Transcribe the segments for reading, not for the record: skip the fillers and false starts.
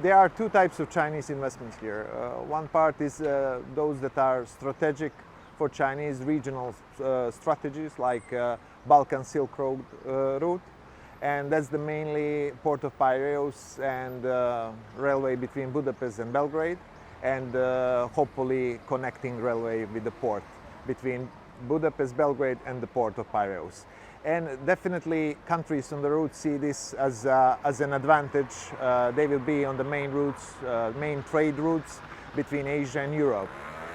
There are two types of Chinese investments here. One part is those that are strategic for Chinese regional strategies, like Balkan Silk Road route, and that's the mainly port of Piraeus and railway between Budapest and Belgrade, and hopefully connecting railway with the port between Budapest, Belgrade and the port of Piraeus. And definitely countries on the route see this as an advantage. They will be on the main routes, main trade routes between Asia and Europe.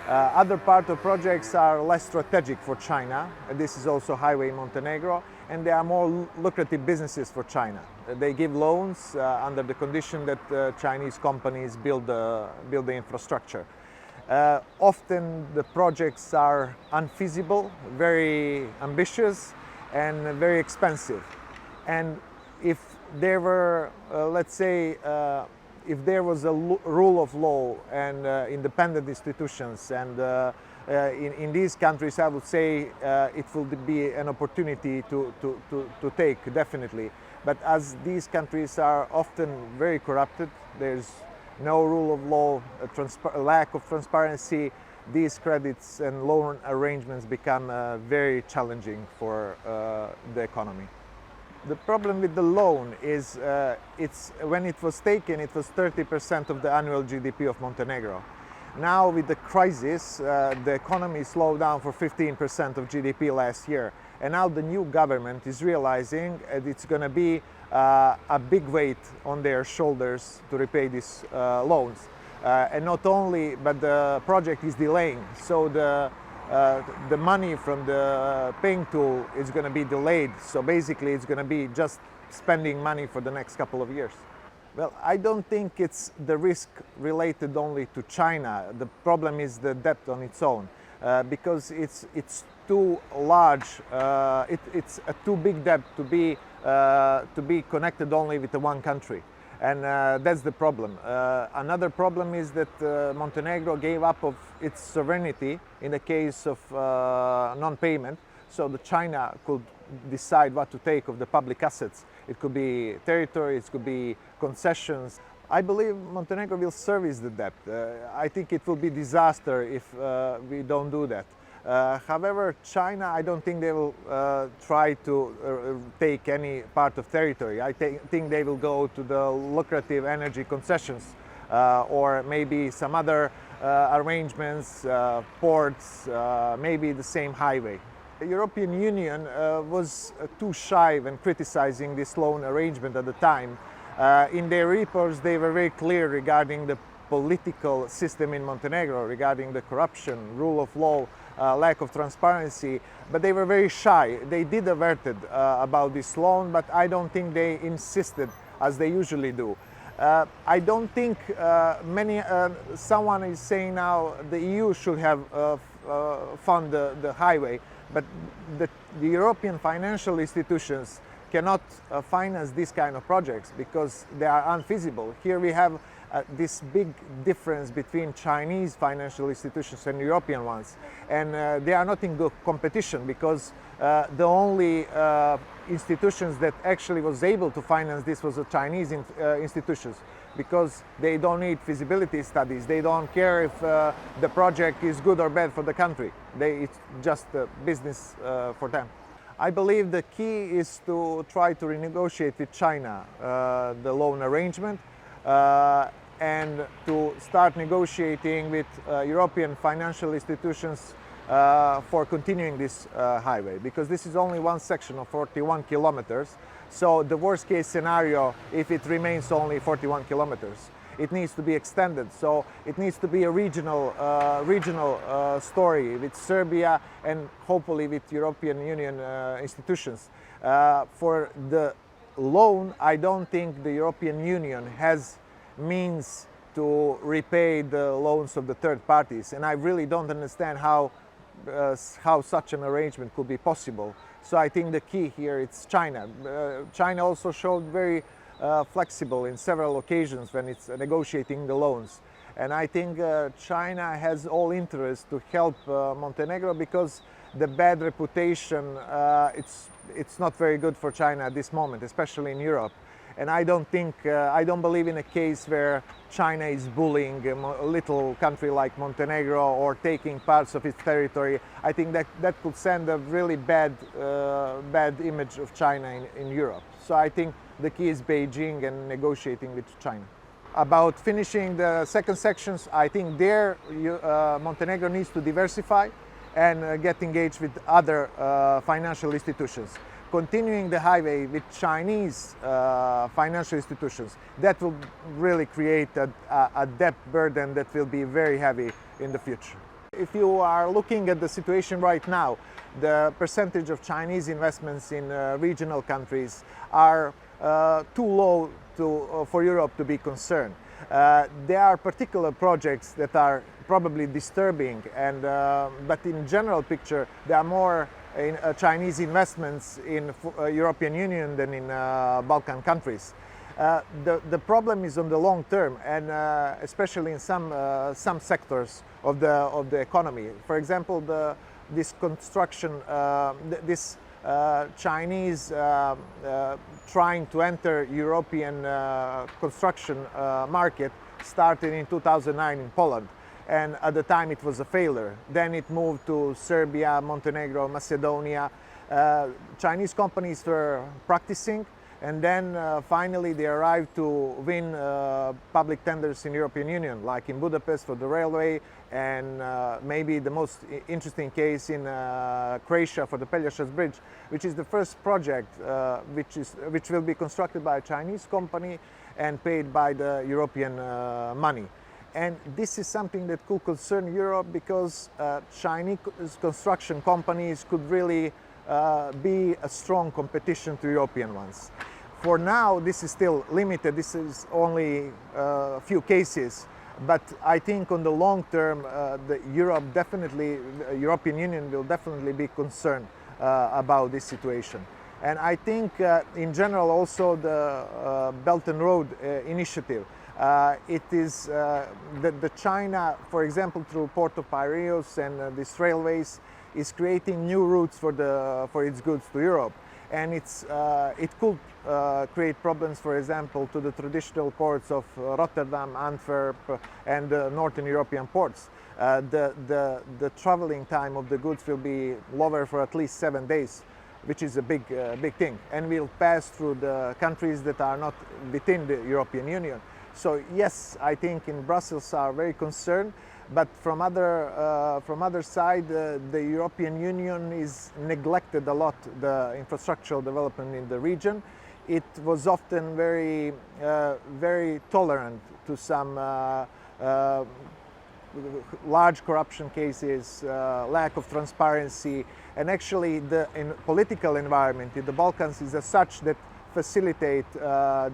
Other part of projects are less strategic for China. This is also highway in Montenegro, and they are more lucrative businesses for China. They give loans under the condition that Chinese companies build the infrastructure. Often the projects are unfeasible, very ambitious, and very expensive. And if there were, let's say, if there was a rule of law and independent institutions, and in these countries, I would say it will be an opportunity to take, definitely. But as these countries are often very corrupted, there's no rule of law, a lack of transparency, these credits and loan arrangements become very challenging for the economy. The problem with the loan is when it was taken, it was 30% of the annual GDP of Montenegro. Now with the crisis, the economy slowed down for 15% of GDP last year. And now the new government is realizing that it's going to be a big weight on their shoulders to repay these loans. And not only, but the project is delaying. So the money from the paying tool is going to be delayed. So basically it's going to be just spending money for the next couple of years. Well, I don't think it's the risk related only to China. The problem is the debt on its own, because it's too large. It's a too big debt to be connected only with the one country. And that's the problem. Another problem is that Montenegro gave up of its sovereignty in the case of non-payment, so the China could decide what to take of the public assets. It could be territory, it could be concessions. I believe Montenegro will service the debt. I think it will be disaster if we don't do that. However, China, I don't think they will try to take any part of territory. I think they will go to the lucrative energy concessions or maybe some other arrangements, ports, maybe the same highway. The European Union was too shy when criticizing this loan arrangement at the time. In their reports, they were very clear regarding the political system in Montenegro, regarding the corruption, rule of law, lack of transparency, but they were very shy. They did averted about this loan, but I don't think they insisted as they usually do. I don't think someone is saying now the EU should have fund the highway, but the European financial institutions cannot finance this kind of projects because they are unfeasible. Here we have this big difference between Chinese financial institutions and European ones, and they are not in good competition because the only institutions that actually was able to finance this was the Chinese institutions, because they don't need feasibility studies, they don't care if the project is good or bad for the country. It's just business for them. I believe the key is to try to renegotiate with China the loan arrangement and to start negotiating with European financial institutions for continuing this highway, because this is only one section of 41 kilometers. So the worst case scenario, if it remains only 41 kilometers, it needs to be extended. So it needs to be a regional story with Serbia and hopefully with European Union institutions. For the loan, I don't think the European Union has means to repay the loans of the third parties, and I really don't understand how such an arrangement could be possible. So I think the key here is China. China also showed very flexible in several occasions when it's negotiating the loans, and I think China has all interest to help Montenegro, because the bad reputation, it's not very good for China at this moment, especially in Europe. And I don't believe in a case where China is bullying a little country like Montenegro or taking parts of its territory. I think that could send a really bad image of China in Europe. So I think the key is Beijing and negotiating with China. About finishing the second sections, I think there Montenegro needs to diversify and get engaged with other financial institutions. Continuing the highway with Chinese financial institutions, that will really create a debt burden that will be very heavy in the future. If you are looking at the situation right now, the percentage of Chinese investments in regional countries are too low for Europe to be concerned. There are particular projects that are probably disturbing, but in general picture, there are more Chinese investments in European Union than in Balkan countries. The problem is on the long term, and especially in some sectors of the economy. For example, this construction, this Chinese trying to enter European construction market started in 2009 in Poland, and at the time it was a failure. Then it moved to Serbia, Montenegro, Macedonia. Chinese companies were practicing, and then finally they arrived to win public tenders in European Union, like in Budapest for the railway, and maybe the most interesting case in Croatia for the Pelješac Bridge, which is the first project which will be constructed by a Chinese company and paid by the European money. And this is something that could concern Europe, because Chinese construction companies could really be a strong competition to European ones. For now, this is still limited. This is only a few cases. But I think on the long term, the European Union will definitely be concerned about this situation. And I think in general also the Belt and Road Initiative, it is the China, for example, through Port of Piraeus and these railways, is creating new routes for its goods to Europe. And it could create problems, for example, to the traditional ports of Rotterdam, Antwerp, and Northern European ports. The traveling time of the goods will be lower for at least 7 days, which is a big thing, and will pass through the countries that are not within the European Union. So yes, I think in Brussels are very concerned, but from other side, the European Union is neglected a lot the infrastructural development in the region. It was often very tolerant to some large corruption cases, lack of transparency, and actually the political environment in the Balkans is as such that facilitate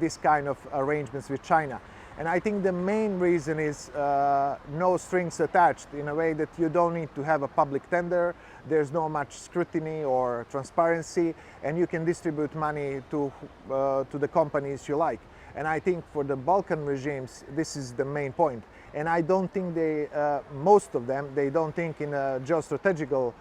this kind of arrangements with China. And I think the main reason is no strings attached, in a way that you don't need to have a public tender, there's no much scrutiny or transparency, and you can distribute money to the companies you like. And I think for the Balkan regimes, this is the main point. And I don't think most of them, they don't think in a geostrategical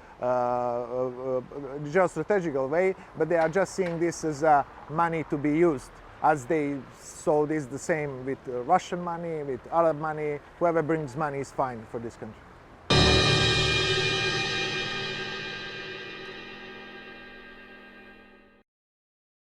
way, but they are just seeing this as money to be used, as they saw this the same with Russian money, with Arab money. Whoever brings money is fine for this country.